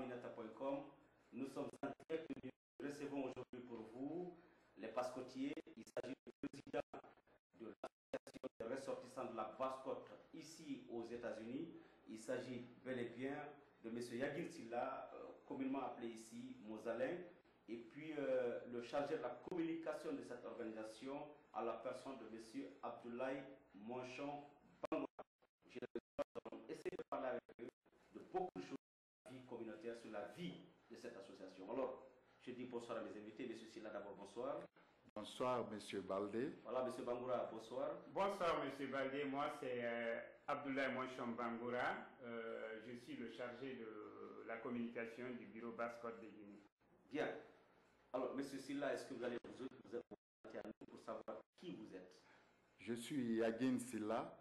aminata.com. Nous sommes en direct. Nous recevons aujourd'hui pour vous les Basse-Côtiers. Il s'agit du président de l'association des ressortissants de la Basse-Côte ici aux États-Unis. Il s'agit bel et bien de M. Yagin Silla, communément appelé ici Mozalin, et puis le chargé de la communication de cette organisation à la personne de M. Abdoulaye Monchon Bangoura. J'ai essayé de parler avec eux de beaucoup de choses sur la vie communautaire, sur la vie de cette association. Alors, je dis bonsoir à mes invités. M. Silla, d'abord, bonsoir. Bonsoir, M. Baldé. Voilà, M. Bangoura, bonsoir. Bonsoir, M. Baldé. Moi, c'est Abdoulaye Monchon Bangoura. Je suis le chargé de la communication du bureau Basse-Côte de Guinée. Bien. Alors, M. Silla, est-ce que vous allez vous présenter à nous pour savoir qui vous êtes? Je suis Yagin Silla.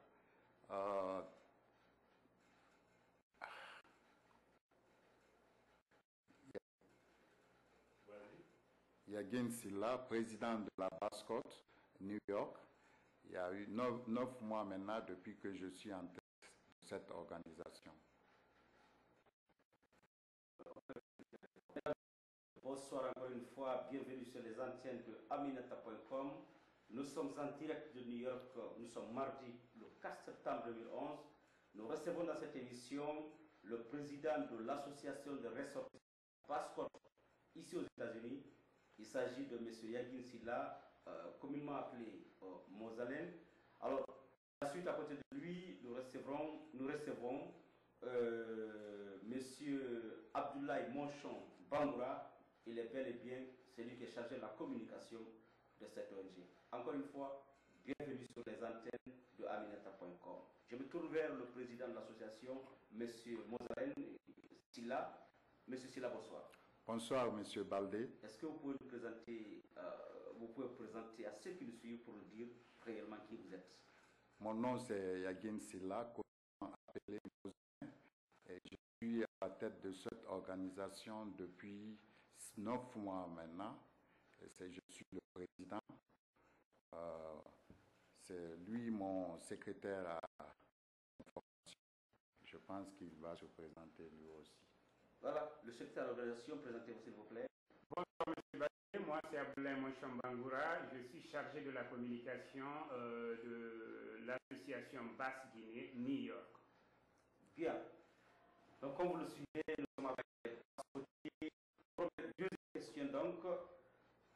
Yagin Silla, président de la Basse-Côte, New York. Il y a eu 9 mois maintenant depuis que je suis en tête de cette organisation. Bonsoir encore une fois, bienvenue sur les antennes de aminata.com. Nous sommes en direct de New York, nous sommes mardi le 4 septembre 2011. Nous recevons dans cette émission le président de l'association de ressortissants Basse-Côte ici aux États-Unis. Il s'agit de M. Yagin Silla, communément appelé Mozalin. Alors, ensuite, à côté de lui, nous recevons M. Abdoulaye Monchon Bangoura. Il est bel et bien celui qui est chargé de la communication de cette ONG. Encore une fois, bienvenue sur les antennes de aminata.com. Je me tourne vers le président de l'association, M. Mozalin Silla. M. Silla, bonsoir. Bonsoir, M. Baldé. Est-ce que vous pouvez vous présenter à ceux qui nous suivent pour nous dire réellement qui vous êtes? Mon nom c'est Yagin Silla, communément appelé Mozalin, et je suis à la tête de cette organisation depuis 9 mois maintenant. Et je suis le président. C'est lui mon secrétaire à l'information. Je pense qu'il va se présenter lui aussi. Voilà, le secrétaire de l'organisation, présentez-vous s'il vous plaît. Bonsoir, M. Baldé. Moi, c'est Abdoulaye Monchon Bangoura. Je suis chargé de la communication de l'association Basse-Guinée, New York. Bien. Donc, comme vous le suivez, nous sommes avec les Basse-Côtiers. Deuxième question, donc,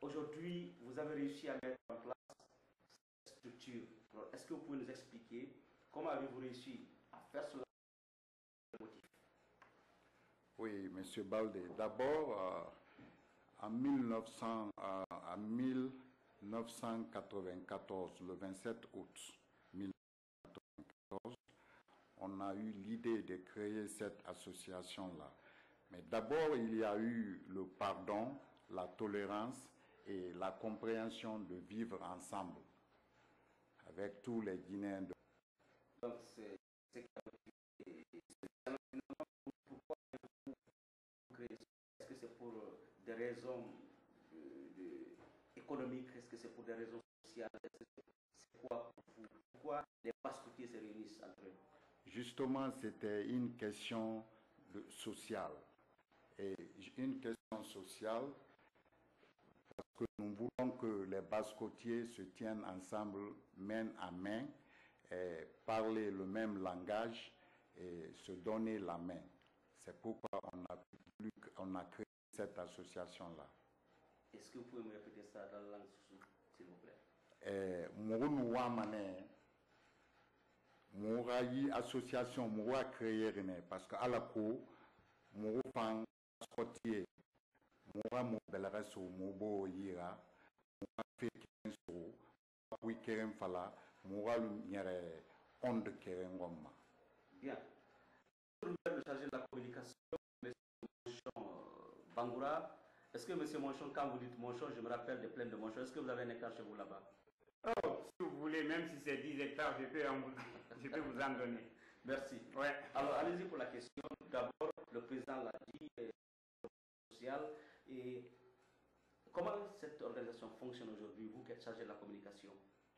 aujourd'hui, vous avez réussi à mettre en place cette structure. Est-ce que vous pouvez nous expliquer comment avez-vous réussi à faire cela? Oui, M. Baldé. D'abord, en 1994, le 27 août 1994, on a eu l'idée de créer cette association-là. Mais d'abord, il y a eu le pardon, la tolérance et la compréhension de vivre ensemble avec tous les Guinéens. Donc, c'est pourquoi vous créez? Est-ce que c'est pour des raisons économiques? Est-ce que c'est pour des raisons sociales? C'est quoi pour vous? Pourquoi les Basse-Côtiers se réunissent entre eux? Justement, c'était une question sociale. Et une question sociale parce que nous voulons que les Basse-Côtiers se tiennent ensemble, main à main, et parler le même langage et se donner la main. C'est pourquoi on a créé cette association-là. Est-ce que vous pouvez me répéter ça dans la langue s'il vous plaît? Moura yi association moura créer parce que à la cour moura fan Basse-Côtier moura mo belreso mobo yira moura fait kenso oui keren fala moura nyere onde keren gomma. Bien. Le chargé de la communication, M. Monchon Bangoura. Est-ce que M. Monchon, quand vous dites Monchon, je me rappelle des plaines de Monchon, est-ce que vous avez un hectare chez vous là-bas? Oh, si vous voulez, même si c'est 10 hectares, je peux vous en donner. Merci. Ouais. Alors, allez-y pour la question. D'abord, le président l'a dit, social. Et comment cette organisation fonctionne aujourd'hui, vous qui êtes chargé de la communication?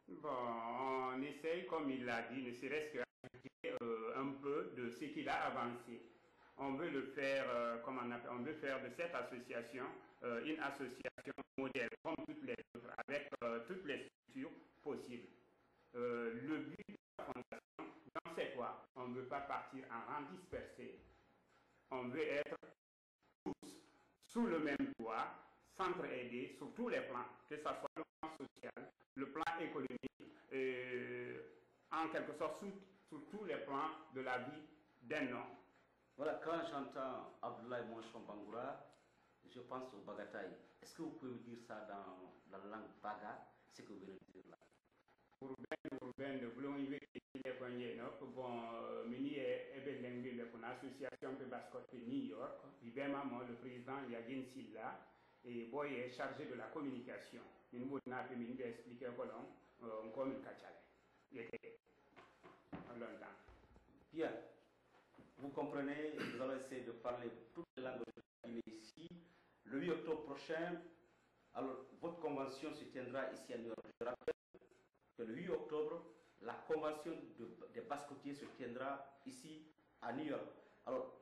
Bon, on essaye, comme il l'a dit, ne serait-ce qu'à un peu de ce qu'il a avancé. on veut le faire, on veut faire de cette association une association modèle, comme toutes les autres, avec toutes les structures possibles. Le but de la fondation, c'est quoi? On ne veut pas partir en rang dispersé. On veut être tous sous le même toit, s'entraider sur tous les plans, que ce soit le plan social, le plan économique, en quelque sorte sur tous les plans de la vie d'un homme. Voilà, quand j'entends Abdoulaye Monchon Bangoura, je pense au Bagataï. Est-ce que vous pouvez me dire ça dans la langue Baga, ce que vous venez de dire là? Pour Ben de Boulon-Yves, bon, Mini est une association de basket de New York. Évidemment, le président Yagin Silla et Boy est chargé de la communication. Nous avons expliqué comment on Il était longtemps. Bien. Vous comprenez, nous allons essayer de parler toutes les langues de la Guinée ici. Le 8 octobre prochain, alors votre convention se tiendra ici à New York. Je rappelle que le 8 octobre, la convention des Basse-Côtiers se tiendra ici à New York. Alors,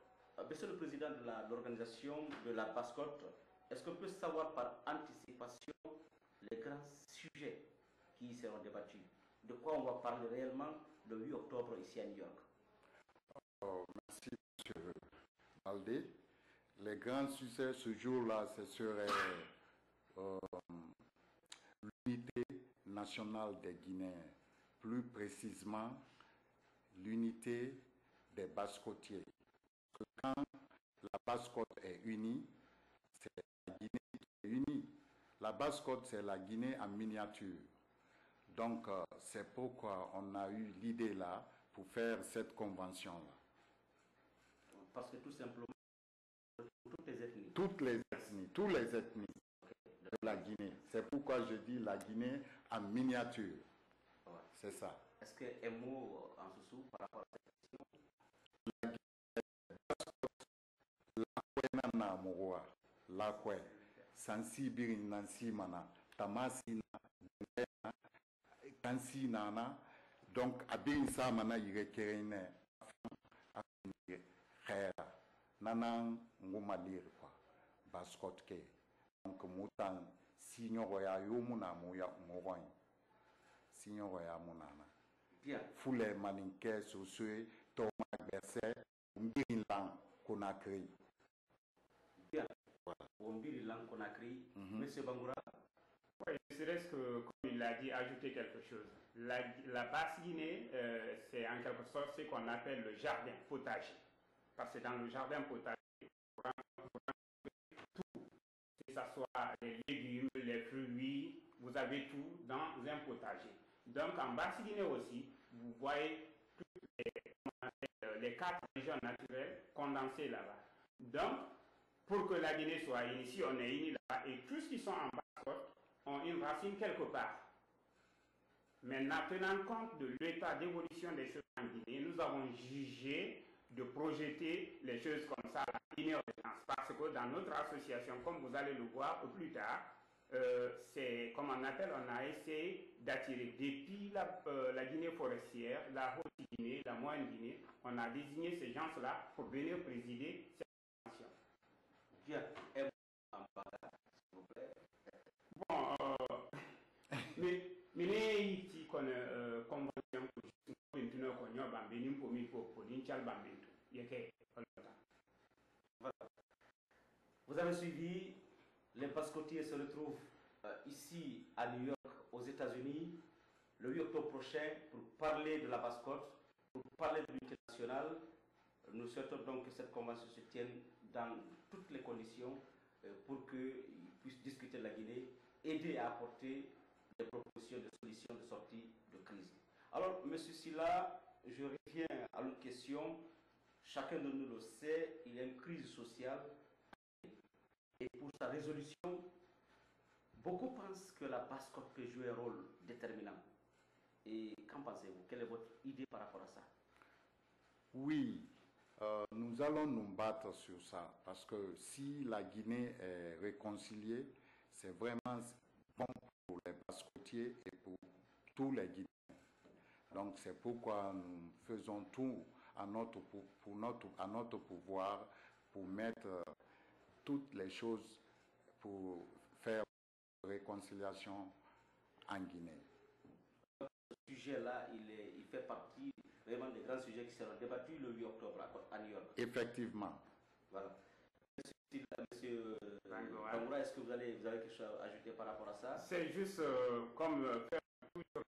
monsieur le président de l'organisation de la Basse-Côte, est-ce qu'on peut savoir par anticipation les grands sujets qui y seront débattus? De quoi on va parler réellement le 8 octobre ici à New York? Merci, M. Baldé. Les grands sujets ce jour-là, ce serait l'unité nationale des Guinéens, plus précisément l'unité des Basse-Côtiers. Quand la Basse-Côte est unie, c'est la Guinée qui est unie. La Basse-Côte, c'est la Guinée en miniature. Donc, c'est pourquoi on a eu l'idée là pour faire cette convention-là. Parce que tout simplement, toutes les ethnies. Toutes les ethnies, tous les ethnies de la Guinée. C'est pourquoi je dis la Guinée en miniature. Ouais. C'est ça. Est-ce que un mot en sous par rapport à cette question? La Guinée, na Moroa, la Kwe, Sansi Biri Nansi Mana, Tamasi na, Kansi Nana, donc Abin Samana Yirekerine, Khaira. Nanan ngumalir quoi baskot ke donc mutan signoroya yomuna moya ngoy signoroya munana bien fule maninke sosue to magberse mbirilan Conakry bien voilà mbirilan Conakry. Monsieur Bangoura. Oui, serait-ce que, comme il l'a dit, ajouter quelque chose. La Basse-Guinée, c'est en quelque sorte ce qu'on appelle le jardin potager. Parce que dans le jardin potager, tout, que ce soit les légumes, les fruits, vous avez tout dans un potager. Donc en Basse-Guinée aussi, vous voyez toutes les 4 régions naturelles condensées là-bas. Donc, pour que la Guinée soit unie, ici on est unis là-bas, et tous qui sont en Basse-Côte ont une racine quelque part. Maintenant, tenant compte de l'état d'évolution des choses en Guinée, nous avons jugé de projeter les choses comme ça à la Guinée-Renaissance. Parce que dans notre association, comme vous allez le voir plus tard, c'est comme on appelle, on a essayé d'attirer depuis la Guinée forestière, la Haute-Guinée, la Moyenne-Guinée, on a désigné ces gens-là pour venir présider cette convention. Bien, s'il vous plaît. Bon, mais ici qu'on convention vous avez suivi, les Basse-Côtiers se retrouvent ici à New York, aux États-Unis, le 8 octobre prochain pour parler de la Basse-Côte, pour parler de l'unité nationale. Nous souhaitons donc que cette convention se tienne dans toutes les conditions pour qu'ils puissent discuter de la Guinée, aider à apporter des propositions de solutions de sortie de crise. Alors, M. Silla, je reviens à une question. Chacun de nous le sait, il y a une crise sociale. Et pour sa résolution, beaucoup pensent que la Basse-Côte peut jouer un rôle déterminant. Et qu'en pensez-vous? Quelle est votre idée par rapport à ça? Oui, nous allons nous battre sur ça. Parce que si la Guinée est réconciliée, c'est vraiment bon pour les Basse-Côtiers et pour tous les Guinéens. Donc c'est pourquoi nous faisons tout à notre pouvoir pour mettre toutes les choses pour faire réconciliation en Guinée. Ce sujet-là, il fait partie vraiment des grands sujets qui seront débattus le 8 octobre à New York. Effectivement. Voilà. Monsieur Bangoura, est-ce que vous avez quelque chose à ajouter par rapport à ça? C'est juste comme faire toujours,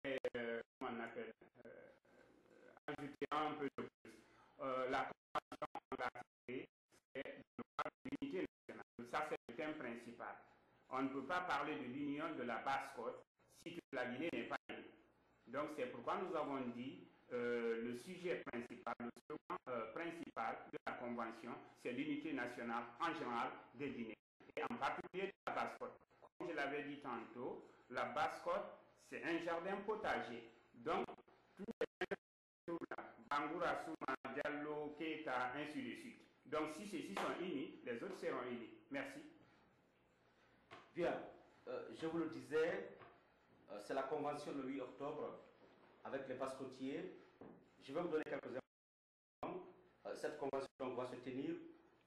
comment on appelle, ajouter un peu de plus. La convention, on l'a créée, c'est l'unité nationale. Ça, c'est le thème principal. On ne peut pas parler de l'union de la Basse-Côte si la Guinée n'est pas unie. Donc, c'est pourquoi nous avons dit le sujet principal, le slogan principal de la Convention, c'est l'unité nationale en général des Guinées, et en particulier de la Basse-Côte. Comme je l'avais dit tantôt, la Basse-Côte, c'est un jardin potager. Donc, tous les Bangoura, Souma, Diallo, Keita, ainsi de suite. Donc, si ceux-ci sont unis, les autres seront unis. Merci. Bien, je vous le disais, c'est la convention le 8 octobre avec les Basse-Côtiers. Je vais vous donner quelques informations. Cette convention va se tenir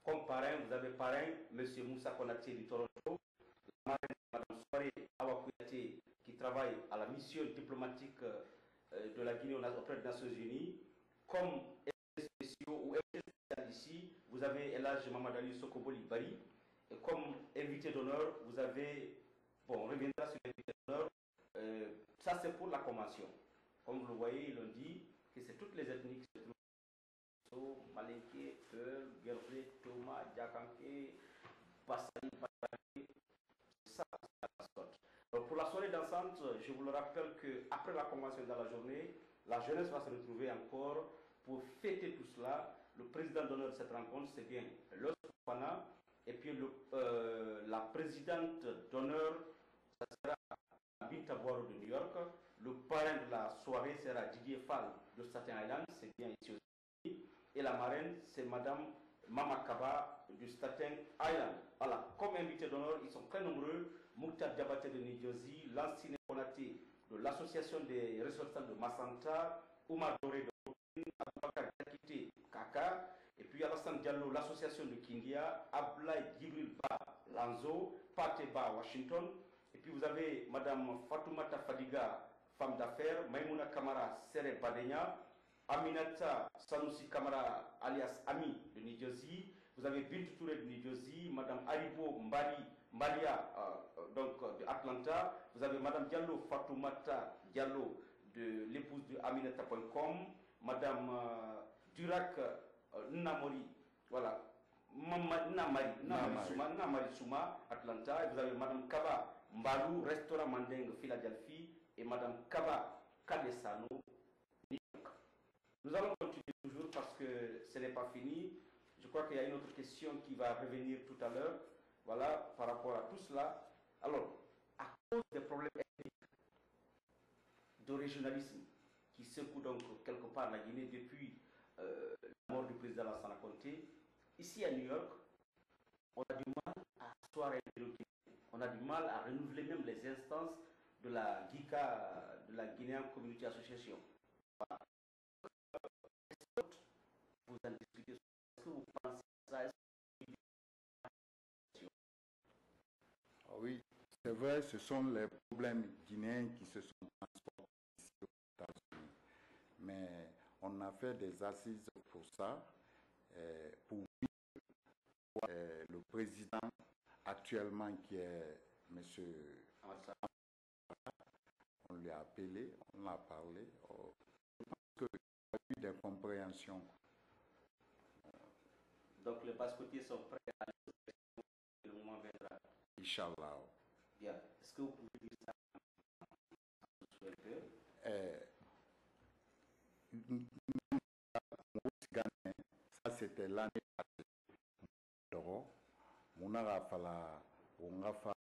comme parrain. Vous avez parrain, M. Moussa Konaté du Toronto, la marraine, Mme Soare Awa Kouyaté, qui travaille à la mission diplomatique de la Guinée auprès des Nations Unies. Comme spéciaux ou spécial ici, vous avez Elhadj Mamadou Sokoboli Bari. Et comme invité d'honneur, vous avez, bon, on reviendra sur l'invité d'honneur, ça c'est pour la convention. Comme vous le voyez, ils ont dit que c'est toutes les ethnies qui se trouvent, Malinké, Peul, Gerblé, Thomas, Diakanké, Bassani, Bassani, c'est ça la Basse-Côte. Pour la soirée dansante, je vous le rappelle qu'après la convention dans la journée, la jeunesse va se retrouver encore pour fêter tout cela. Le président d'honneur de cette rencontre, c'est bien Los Fana. Et puis la présidente d'honneur, ça sera Binta Boiro de New York. Le parrain de la soirée sera Didier Fall de Staten Island, c'est bien ici aussi. Et la marraine, c'est Madame Mama Kaba de Staten Island. Voilà, comme invité d'honneur, ils sont très nombreux. Mouktar Diabaté de New Jersey, Lansine Konaté de l'association des ressortissants de Massanta, Oumar Doré de Brooklyn, Abubakar Diakité Kaka. Et puis Alassane Diallo, l'association de Kindia, Ablaï Gibril Ba, Lanzo, Pate Ba, Washington. Et puis vous avez Madame Fatoumata Fadiga, femme d'affaires, Maïmouna Kamara, Sere Badenya, Aminata Sanoussi Kamara, alias Ami de New Jersey. Vous avez Bintou Touré de New Jersey, Madame Aribo Mbalia, donc de Atlanta. Vous avez Madame Diallo Fatoumata Diallo, de l'épouse de Aminata.com, Madame Durac Namori, voilà, Namari Souma, Atlanta. Et vous avez Madame Kaba Mbalou, restaurant Mandeng, Philadelphie, et Madame Kaba Kadesano, New York. Nous allons continuer toujours parce que ce n'est pas fini. Je crois qu'il y a une autre question qui va revenir tout à l'heure, voilà, par rapport à tout cela. Alors, à cause des problèmes ethniques, de régionalisme qui secouent donc quelque part la Guinée depuis la mort du président Lansana Conté, ici à New York, on a du mal à asseoir un dialogue. On a du mal à renouveler même les instances de la GICA, de la Guinean Community Association. Voilà. Vous en discutez. Est-ce que vous pensez à ça? Oui, c'est vrai, ce sont les problèmes guinéens qui se sont transportés ici aux États-Unis. Mais on a fait des assises pour ça, pour le président actuellement qui est M. On lui a appelé, on l'a parlé. Je pense qu'il y a eu des compréhensions. Donc les Basse-Côtiers sont prêts à le moment viendra. Inch'Allah. Bien. Est-ce que vous pouvez dire ça? Ça c'était l'année passée. Mon fala on fa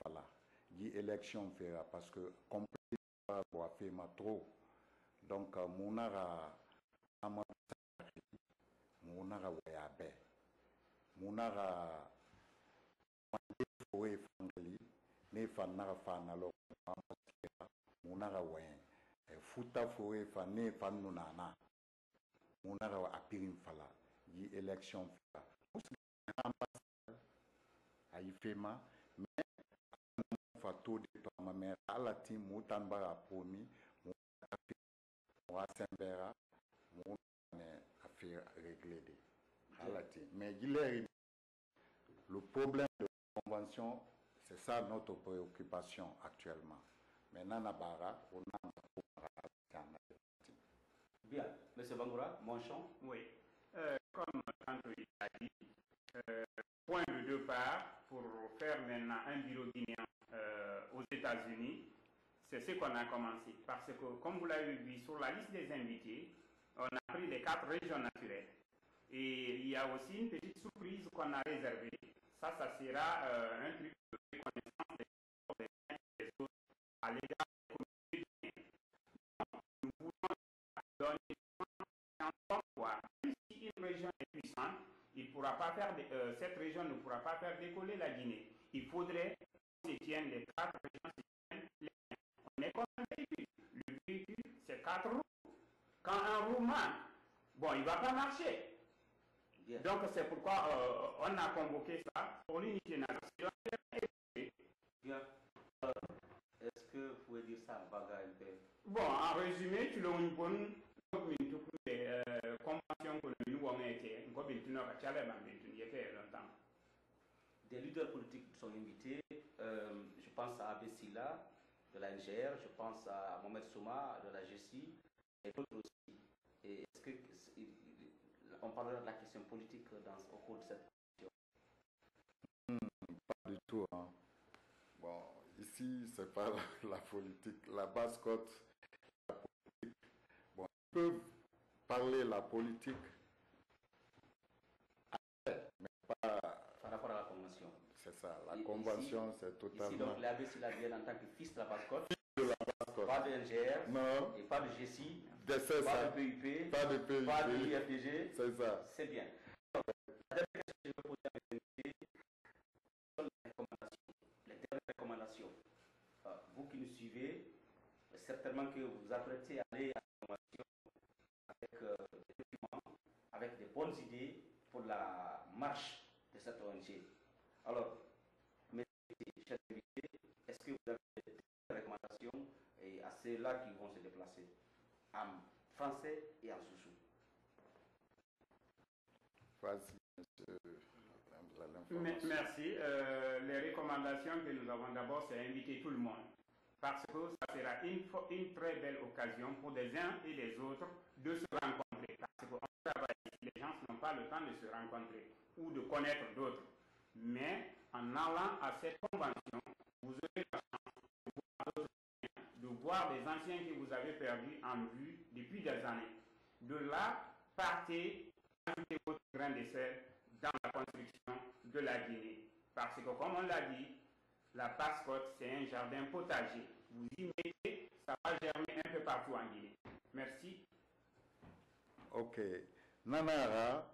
fala di élection fera parce que comme a fait ma trop donc mon wayabe mon fowe fangali ne fanna fana lo mon wayen futa fowe fa ne fannu nana mon a pirin fala yi élection fala ambassade a ifema mais fa to de pa ma mère à la team mutan bara promis mon asembera mon affaire réglée à la team mais le problème de la convention, c'est ça notre préoccupation actuellement. Maintenant, Nabara, on a bien. Monsieur Bangoura, Monchon. Oui. Comme il a dit, point de départ pour faire maintenant un bureau guinéen aux États-Unis, c'est ce qu'on a commencé. Parce que, comme vous l'avez vu, sur la liste des invités, on a pris les 4 régions naturelles. Et il y a aussi une petite surprise qu'on a réservée. Ça sera un truc de reconnaissance des autres à l'égard des communautés. Nous voulons donner un pouvoir. Même si une région est puissante, cette région ne pourra pas faire décoller la Guinée. Il faudrait qu'on se tienne les 4 régions. On est comme un véhicule. Le véhicule, c'est 4 roues. Quand un roue manque, bon, il ne va pas marcher. Bien. Donc c'est pourquoi on a convoqué ça pour l'unité nationale. Bien. Est-ce que vous pouvez dire ça en bagage un peu? Bon, en résumé, tu l'as une bonne convention que nous avons été. Des leaders politiques sont invités. Je pense à Abessila de la NGR, je pense à Mohamed Souma de la GECI et d'autres aussi. Et est-ce que on parlera de la question politique au cours de cette question? Pas du tout. Hein. Bon, ici, c'est pas la politique. La Basse-Côte, la politique. Bon, ils peuvent parler la politique, mais pas par rapport à la convention. C'est ça, la convention, c'est totalement... Ici, donc, l'Abessila vient en tant que fils de la Basse-Côte. De la Basse-Côte. Pas de NGR, non. Et pas de GECI, pas de PUP, pas de PUP, pas de IFDG. C'est ça. C'est bien. Alors, la dernière question que je vais poser à mes invités sont les dernières recommandations. Vous qui nous suivez, certainement que vous vous apprêtez à aller à la convention avec des documents, avec des bonnes idées pour la marche de cette ONG. Alors, mes chers invités, est-ce que vous avez des recommandations et à ceux-là qui vont se déplacer en français et en soussou? Vas-y, monsieur. Merci. Les recommandations que nous avons d'abord, c'est inviter tout le monde. Parce que ça sera une très belle occasion pour les uns et les autres de se rencontrer. Parce qu'on travaille ici, les gens n'ont pas le temps de se rencontrer ou de connaître d'autres. Mais en allant à cette convention, vous aurez la chance de voir des anciens que vous avez perdus en vue depuis des années. De là, partez, ajoutez votre grain de sel dans la construction de la Guinée. Parce que, comme on l'a dit, la Basse-Côte, c'est un jardin potager. Vous y mettez, ça va germer un peu partout en Guinée. Merci. Ok. Nanara,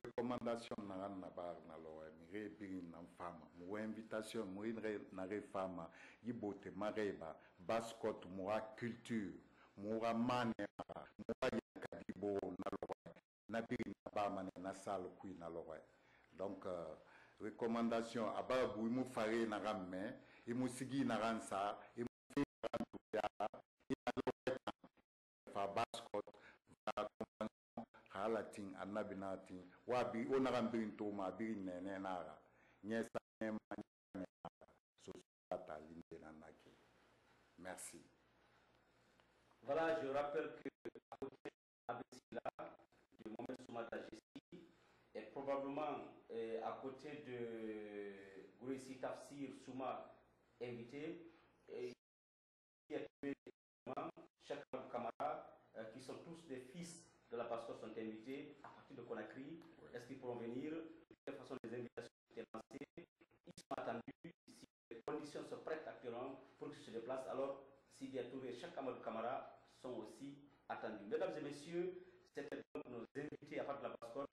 recommandation na bar na lo mi bring na fama mo invitation mo na fama yibote mareba Basse-Côte mo culture mo mane mo yakadibo na lo na bring na ba mane na salle kui na lo donc recommandation ababu mo fare na ramme e mo sigi na ransa e mo fi ya fa Basse-Côte halatin annabinatin wabi onaran birin to ma birin ne nara nyesa ne ma ne so sata linde nanaki. Merci. Voilà, je rappelle que à côté d'Abessila, de Mohamed Souma de la GECI, et probablement à côté de Gouressi Tafsir Souma invité, et chaque camarade qui sont tous des fils de la Basse-Côte sont invités à partir de Conakry. Oui. Est-ce qu'ils pourront venir? De toute façon, les invitations ont été lancées. Ils sont attendus. Si les conditions se prêtent actuellement pour qu'ils se déplacent, alors Sidi Touré et chaque camarade sont aussi attendus. Mesdames et messieurs, c'était donc nos invités à partir de la Basse-Côte.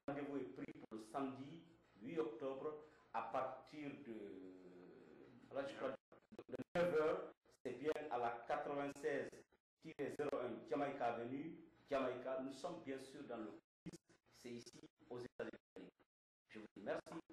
Rendez-vous est pris pour le samedi 8 octobre à partir de, là, je crois, de 9h. C'est bien à la 96 Jamaïca Avenue, Jamaïca. Nous sommes bien sûr dans le quiz. C'est ici aux États-Unis. Je vous dis merci.